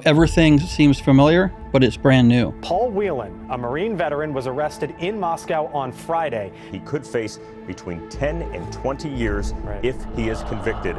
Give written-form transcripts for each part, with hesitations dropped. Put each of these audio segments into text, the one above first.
Everything seems familiar, but it's brand new. Paul Whelan, a Marine veteran, was arrested in Moscow on Friday. He could face between 10 and 20 years if he is convicted.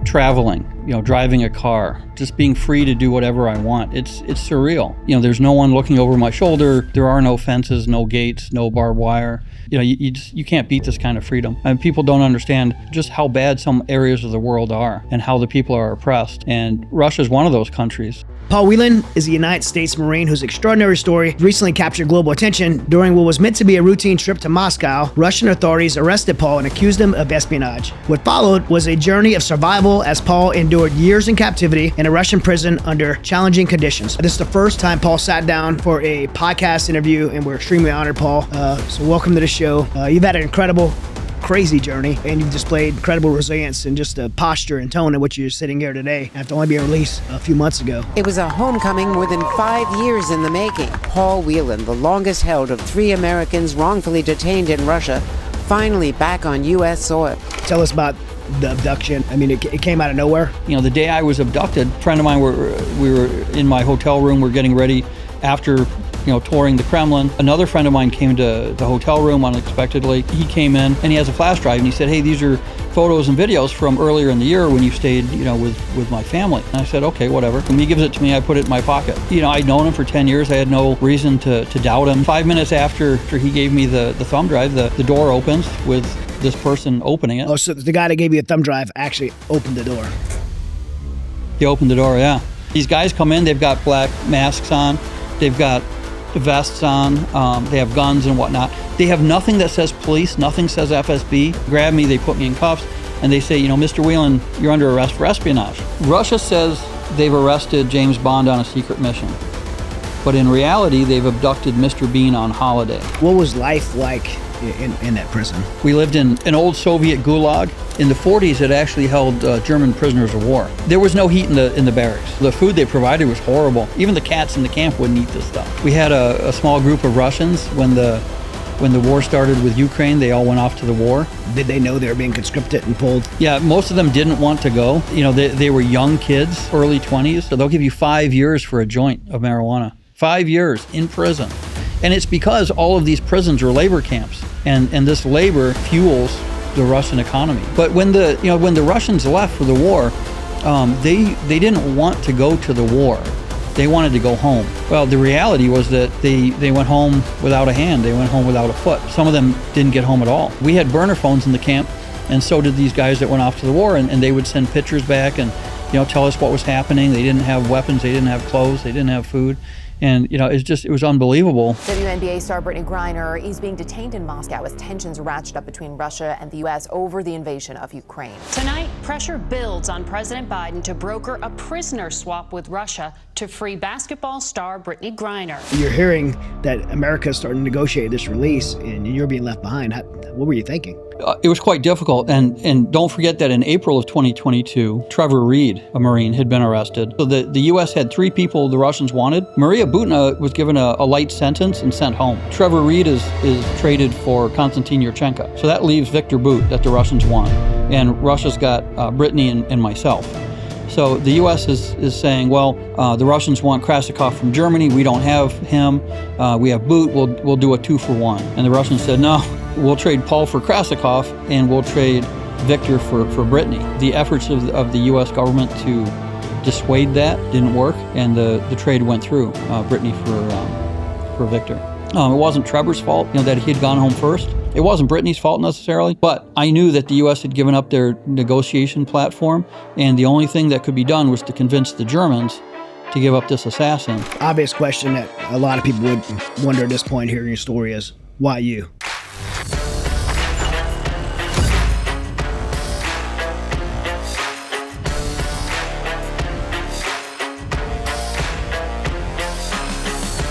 Traveling, driving a car, just being free to do whatever I want. It's surreal. There's no one looking over my shoulder. There are no fences, no gates, no barbed wire. You can't beat this kind of freedom. And people don't understand just how bad some areas of the world are and how the people are oppressed. And Russia's one of those countries. Paul Whelan is a United States Marine whose extraordinary story recently captured global attention. During what was meant to be a routine trip to Moscow, Russian authorities arrested Paul and accused him of espionage. What followed was a journey of survival as Paul endured years in captivity in a Russian prison under challenging conditions. This is the first time Paul sat down for a podcast interview, and we're extremely honored, Paul. So welcome to the show. You've had an incredible, crazy journey, and you've displayed incredible resilience and just a posture and tone in which you're sitting here today after only being released a few months ago. It was a homecoming more than 5 years in the making. Paul Whelan, the longest held of 3 Americans wrongfully detained in Russia, finally back on U.S. soil. Tell us about the abduction. I mean, it came out of nowhere. The day I was abducted, a friend of mine, we were in my hotel room, we're getting ready after touring the Kremlin. Another friend of mine came to the hotel room unexpectedly. He came in and he has a flash drive and he said, "Hey, these are photos and videos from earlier in the year when you stayed, with my family." And I said, "Okay, whatever." When he gives it to me, I put it in my pocket. I'd known him for 10 years. I had no reason to doubt him. 5 minutes after he gave me the thumb drive, the door opens with this person opening it. Oh, so the guy that gave you a thumb drive actually opened the door. He opened the door, yeah. These guys come in, they've got black masks on, they've got vests on, they have guns and whatnot. They have nothing that says police, nothing says FSB. Grab me, they put me in cuffs, and they say, Mr. Whelan, you're under arrest for espionage. Russia says they've arrested James Bond on a secret mission, but in reality, they've abducted Mr. Bean on holiday. What was life like in that prison? We lived in an old Soviet gulag. In the 40s, it actually held German prisoners of war. There was no heat in the barracks. The food they provided was horrible. Even the cats in the camp wouldn't eat this stuff. We had a small group of Russians. When the war started with Ukraine, they all went off to the war. Did they know they were being conscripted and pulled? Yeah, most of them didn't want to go. They were young kids, early 20s. So they'll give you 5 years for a joint of marijuana. 5 years in prison. And it's because all of these prisons are labor camps. And this labor fuels the Russian economy. But when the Russians left for the war, they didn't want to go to the war. They wanted to go home. Well, the reality was that they went home without a hand. They went home without a foot. Some of them didn't get home at all. We had burner phones in the camp, and so did these guys that went off to the war, and they would send pictures back and tell us what was happening. They didn't have weapons, they didn't have clothes, they didn't have food. And, it was unbelievable. WNBA star Brittany Griner is being detained in Moscow as tensions ratchet up between Russia and the U.S. over the invasion of Ukraine. Tonight, pressure builds on President Biden to broker a prisoner swap with Russia to free basketball star Brittany Griner. You're hearing that America's starting to negotiate this release, and you're being left behind. What were you thinking? It was quite difficult, and don't forget that in April of 2022, Trevor Reed, a Marine, had been arrested. So the U.S. had 3 people the Russians wanted. Maria Butina was given a light sentence and sent home. Trevor Reed is traded for Konstantin Yurchenko. So that leaves Victor Bout that the Russians want, and Russia's got Brittany and myself. So the U.S. is saying, well, the Russians want Krasikov from Germany. We don't have him. We have Bout. We'll do a 2-for-1. And the Russians said, no, we'll trade Paul for Krasikov, and we'll trade Victor for Brittany. The efforts of the U.S. government to dissuade that didn't work, and the trade went through. Brittany for Victor. It wasn't Trevor's fault, that he had gone home first. It wasn't Brittany's fault necessarily, but I knew that the U.S. had given up their negotiation platform, and the only thing that could be done was to convince the Germans to give up this assassin. Obvious question that a lot of people would wonder at this point hearing your story is, why you?